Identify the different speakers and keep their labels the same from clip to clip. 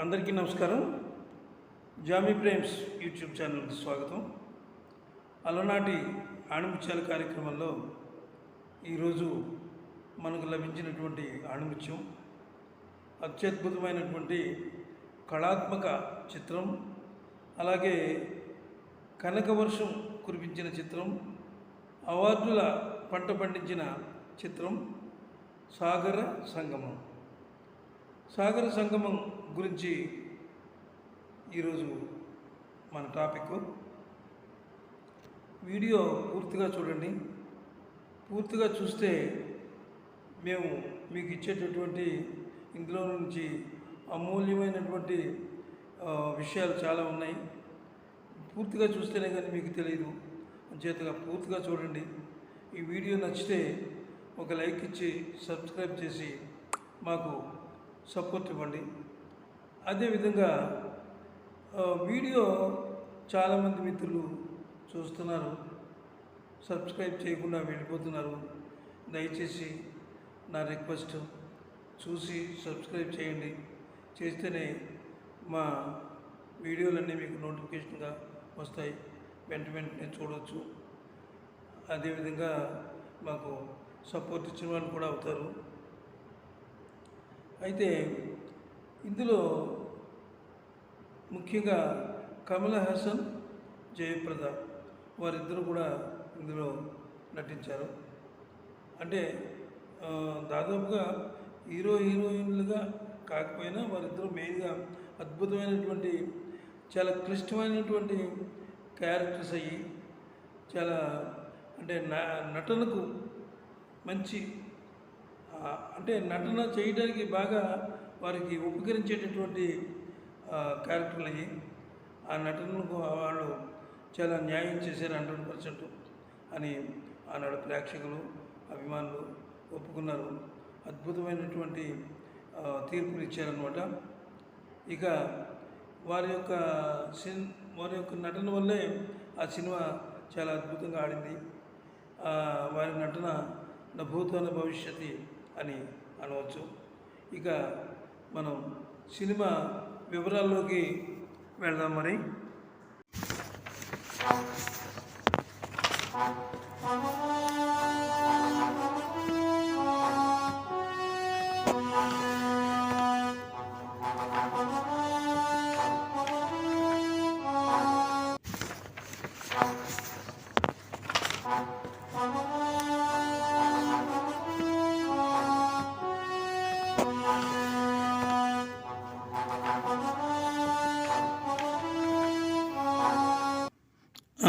Speaker 1: అందరికీ నమస్కారం. Jamie Prem's YouTube ఛానల్కి స్వాగతం. అలనాటి ఆణిముత్యాల కార్యక్రమంలో ఈరోజు మనకు లభించినటువంటి ఆణిముత్యం అత్యద్భుతమైనటువంటి కళాత్మక చిత్రం, అలాగే కనకవర్షం కురిపించిన చిత్రం, అవార్డుల పంట పండించిన చిత్రం సాగర సంగమం. సాగర సంగమం గురించి ఈరోజు మన టాపిక్. వీడియో పూర్తిగా చూడండి. పూర్తిగా చూస్తే మేము మీకు ఇచ్చేటటువంటి ఇందులో నుంచి అమూల్యమైనటువంటి విషయాలు చాలా ఉన్నాయి. పూర్తిగా చూస్తేనే కానీ మీకు తెలియదు. అంచేతగా పూర్తిగా చూడండి. ఈ వీడియో నచ్చితే ఒక లైక్ ఇచ్చి సబ్స్క్రైబ్ చేసి మాకు సపోర్ట్ ఇవ్వండి. అదేవిధంగా వీడియో చాలామంది మిత్రులు చూస్తున్నారు, సబ్స్క్రైబ్ చేయకుండా వెళ్ళిపోతున్నారు. దయచేసి నా రిక్వెస్ట్, చూసి సబ్స్క్రైబ్ చేయండి. చేస్తేనే మా వీడియోలన్నీ మీకు నోటిఫికేషన్గా వస్తాయి, వెంటనే చూడవచ్చు. అదేవిధంగా మాకు సపోర్ట్ ఇచ్చిన వాళ్ళు కూడా అవుతారు. అయితే ఇందులో ముఖ్యంగా కమల్ హాసన్, జయప్రద వారిద్దరూ కూడా ఇందులో నటించారు. అంటే దాదాపుగా హీరోయిన్లుగా కాకపోయినా వారిద్దరూ మెయిన్గా అద్భుతమైనటువంటి చాలా క్లిష్టమైనటువంటి క్యారెక్టర్స్ అయ్యి చాలా అంటే నటనకు మంచి అంటే నటన చేయడానికి బాగా వారికి ఉపకరించేటటువంటి క్యారెక్టర్లు అయ్యి ఆ నటనకు వాళ్ళు చాలా న్యాయం చేశారు 100% అని ఆనాడు ప్రేక్షకులు, అభిమానులు ఒప్పుకున్నారు. అద్భుతమైనటువంటి తీర్పులు ఇచ్చారనమాట. ఇక వారి యొక్క నటన వల్లే ఆ సినిమా చాలా అద్భుతంగా ఆడింది. వారి నటన నా భూతాన భవిష్యత్తు అని అనవచ్చు. ఇక మనం సినిమా వివరాల్లోకి వెళ్దాం. మరి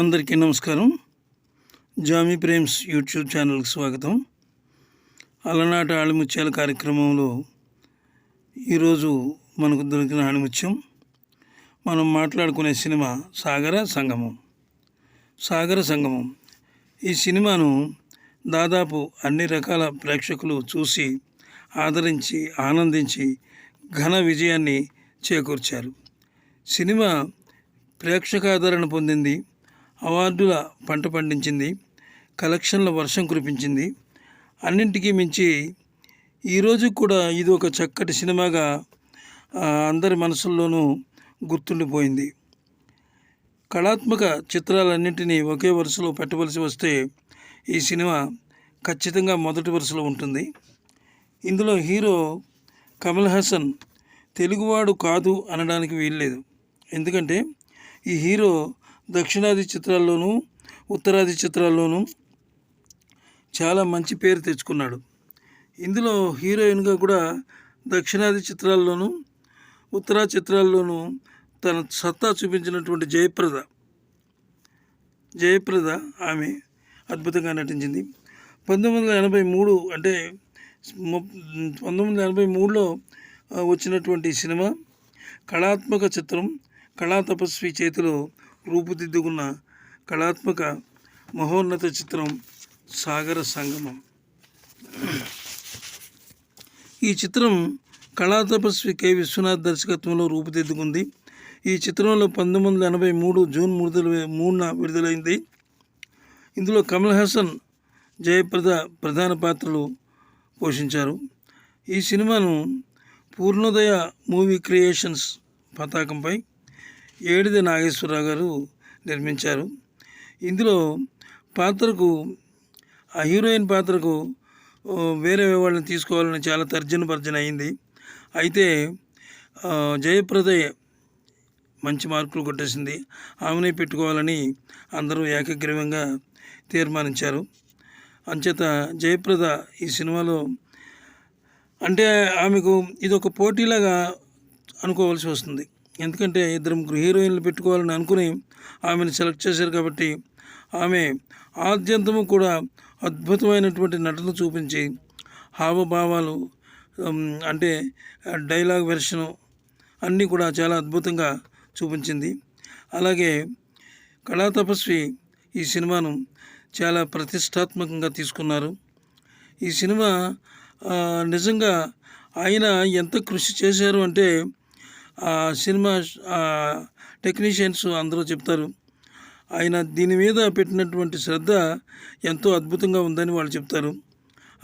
Speaker 1: అందరికీ నమస్కారం. జామీ ప్రేమ్స్ యూట్యూబ్ ఛానల్కి స్వాగతం. అలనాటి ఆణిముత్యాల కార్యక్రమంలో ఈరోజు మనకు దొరికిన ఆణిముత్యం, మనం మాట్లాడుకునే సినిమా సాగర సంగమం. సాగర సంగమం ఈ సినిమాను దాదాపు అన్ని రకాల ప్రేక్షకులు చూసి ఆదరించి ఆనందించి ఘన విజయాన్ని చేకూర్చారు. సినిమా ప్రేక్షకాదరణ పొందింది, అవార్డుల పంట పండించింది, కలెక్షన్ల వర్షం కురిపించింది. అన్నింటికీ మించి ఈరోజు కూడా ఇది ఒక చక్కటి సినిమాగా అందరి మనసుల్లోనూ గుర్తుండిపోయింది. కళాత్మక చిత్రాలన్నింటినీ ఒకే వరుసలో పెట్టవలసి వస్తే ఈ సినిమా ఖచ్చితంగా మొదటి వరుసలో ఉంటుంది. ఇందులో హీరో కమల్ హాసన్ తెలుగువాడు కాదు అనడానికి వీల్లేదు. ఎందుకంటే ఈ హీరో దక్షిణాది చిత్రాల్లోనూ ఉత్తరాది చిత్రాల్లోనూ చాలా మంచి పేరు తెచ్చుకున్నాడు. ఇందులో హీరోయిన్గా కూడా దక్షిణాది చిత్రాల్లోనూ ఉత్తరాది చిత్రాల్లోనూ తన సత్తా చూపించినటువంటి జయప్రద ఆమె అద్భుతంగా నటించింది. 1983 అంటే 1983లో వచ్చినటువంటి సినిమా కళాత్మక చిత్రం. కళా తపస్వి చేతిలో రూపుదిద్దుకున్న కళాత్మక మహోన్నత చిత్రం సాగర సంగమం. ఈ చిత్రం కళా తపస్వి కె. విశ్వనాథ్ దర్శకత్వంలో రూపుదిద్దుకుంది. ఈ చిత్రంలో 1983 జూన్ 3న విడుదలైంది. ఇందులో కమల్ హాసన్, జయప్రద ప్రధాన పాత్రలు పోషించారు. ఈ సినిమాను పూర్ణోదయ మూవీ క్రియేషన్స్ పతాకంపై ఏడిది నాగేశ్వరరావు గారు నిర్మించారు. ఇందులో పాత్రకు ఆ హీరోయిన్ పాత్రకు వేరే వాళ్ళని తీసుకోవాలని చాలా తర్జన భర్జన అయింది. అయితే జయప్రద మంచి మార్కులు కొట్టేసింది. ఆమెనే పెట్టుకోవాలని అందరూ ఏకగ్రీవంగా తీర్మానించారు. అంచేత జయప్రద ఈ సినిమాలో అంటే ఆమెకు ఇది ఒక పోటీలాగా అనుకోవాల్సి వస్తుంది. ఎందుకంటే ఇద్దరు ముగ్గురు హీరోయిన్లు పెట్టుకోవాలని అనుకుని ఆమెను సెలెక్ట్ చేశారు కాబట్టి ఆమె ఆద్యంతము కూడా అద్భుతమైనటువంటి నటన చూపించి హావభావాలు అంటే డైలాగ్ వెర్షను అన్నీ కూడా చాలా అద్భుతంగా చూపించింది. అలాగే కళాతపస్వి ఈ సినిమాను చాలా ప్రతిష్టాత్మకంగా తీసుకున్నారు. ఈ సినిమా నిజంగా ఆయన ఎంత కృషి చేశారు అంటే ఆ సినిమా టెక్నీషియన్స్ అందరూ చెప్తారు. ఆయన దీని మీద పెట్టినటువంటి శ్రద్ధ ఎంతో అద్భుతంగా ఉందని వాళ్ళు చెప్తారు.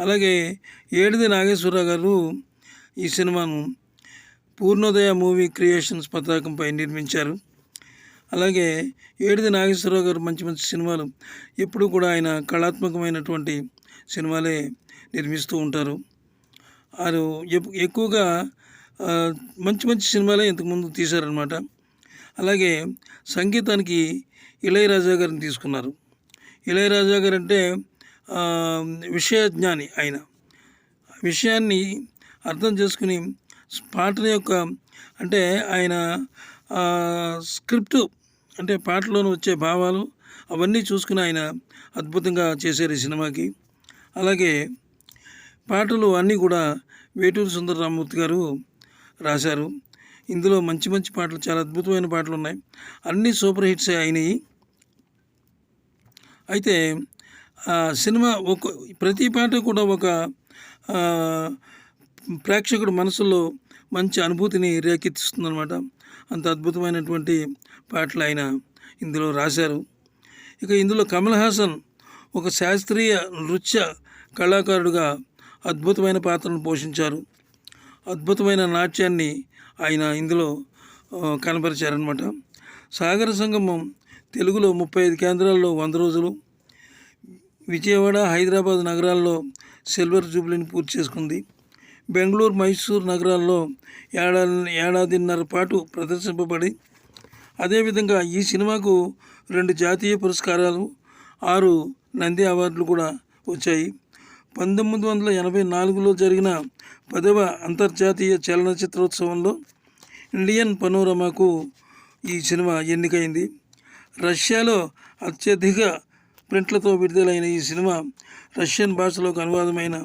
Speaker 1: అలాగే ఏడిది నాగేశ్వరరావు గారు ఈ సినిమాను పూర్ణోదయ మూవీ క్రియేషన్స్ పతాకంపై నిర్మించారు. అలాగే ఏడిది నాగేశ్వరరావు గారు మంచి మంచి సినిమాలు ఎప్పుడూ కూడా ఆయన కళాత్మకమైనటువంటి సినిమాలే నిర్మిస్తూ ఉంటారు. వారు ఎక్కువగా మంచి మంచి సినిమాలే ఇంతకుముందు తీశారనమాట. అలాగే సంగీతానికి ఇళయరాజా గారిని తీసుకున్నారు. ఇళయరాజా గారు అంటే విషయజ్ఞాని. ఆయన విషయాన్ని అర్థం చేసుకుని పాటల యొక్క అంటే ఆయన స్క్రిప్టు అంటే పాటలోనే వచ్చే భావాలు అవన్నీ చూసుకుని ఆయన అద్భుతంగా చేశారు ఈ సినిమాకి. అలాగే పాటలు అన్నీ కూడా వేటూరి సుందరరామూర్తి గారు రాశారు. ఇందులో మంచి మంచి పాటలు చాలా అద్భుతమైన పాటలు ఉన్నాయి. అన్నీ సూపర్ హిట్సే అయినాయి. అయితే సినిమా ప్రతి పాట కూడా ఒక ప్రేక్షకుడు మనసులో మంచి అనుభూతిని రేకెత్తిస్తుందన్నమాట. అంత అద్భుతమైనటువంటి పాటలు ఆయన ఇందులో రాశారు. ఇక ఇందులో కమల్ హాసన్ ఒక శాస్త్రీయ నృత్య కళాకారుడుగా అద్భుతమైన పాత్రను పోషించారు. అద్భుతమైన నాట్యాన్ని ఆయన ఇందులో కనపరిచారనమాట. సాగర సంగమం తెలుగులో 35 కేంద్రాల్లో 100 రోజులు, విజయవాడ, హైదరాబాద్ నగరాల్లో సిల్వర్ జూబ్లీని పూర్తి చేసుకుంది. బెంగళూరు, మైసూరు నగరాల్లో ఏడాదిన్నర పాటు ప్రదర్శింపబడి అదేవిధంగా ఈ సినిమాకు 2 జాతీయ పురస్కారాలు, 6 నంది అవార్డులు కూడా వచ్చాయి. 1984లో జరిగిన 10వ అంతర్జాతీయ చలనచిత్రోత్సవంలో ఇండియన్ పనోరమాకు ఈ సినిమా ఎన్నికైంది. రష్యాలో అత్యధిక ప్రింట్లతో విడుదలైన ఈ సినిమా రష్యన్ భాషలోకి అనువాదమైన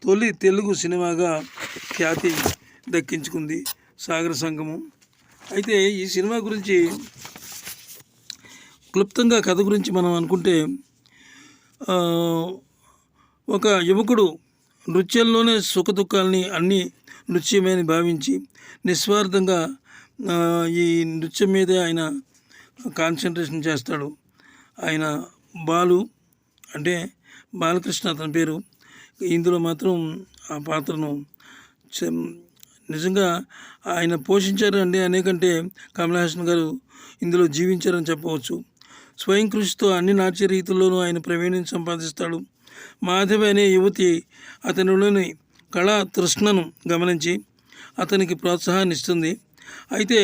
Speaker 1: తొలి తెలుగు సినిమాగా ఖ్యాతి దక్కించుకుంది సాగర సంగమం. అయితే ఈ సినిమా గురించి క్లుప్తంగా కథ గురించి మనం అనుకుంటే ఒక యువకుడు నృత్యంలోనే సుఖదుఖాలని అన్నీ నృత్యమని భావించి నిస్వార్థంగా ఈ నృత్యం మీదే ఆయన కాన్సన్ట్రేషన్ చేస్తాడు. ఆయన బాలు అంటే బాలకృష్ణ అతని పేరు. ఇందులో మాత్రం ఆ పాత్రను నిజంగా ఆయన పోషించారు అండి. అనేకంటే కమల్ హాసన్ గారు ఇందులో జీవించారని చెప్పవచ్చు. స్వయం కృషితో అన్ని నాట్య రీతుల్లోనూ ఆయన ప్రవీణ్యం సంపాదిస్తాడు. మాధవి అనే యువతి అతనిలోని కళా తృష్ణను గమనించి అతనికి ప్రోత్సాహాన్ని ఇస్తుంది. అయితే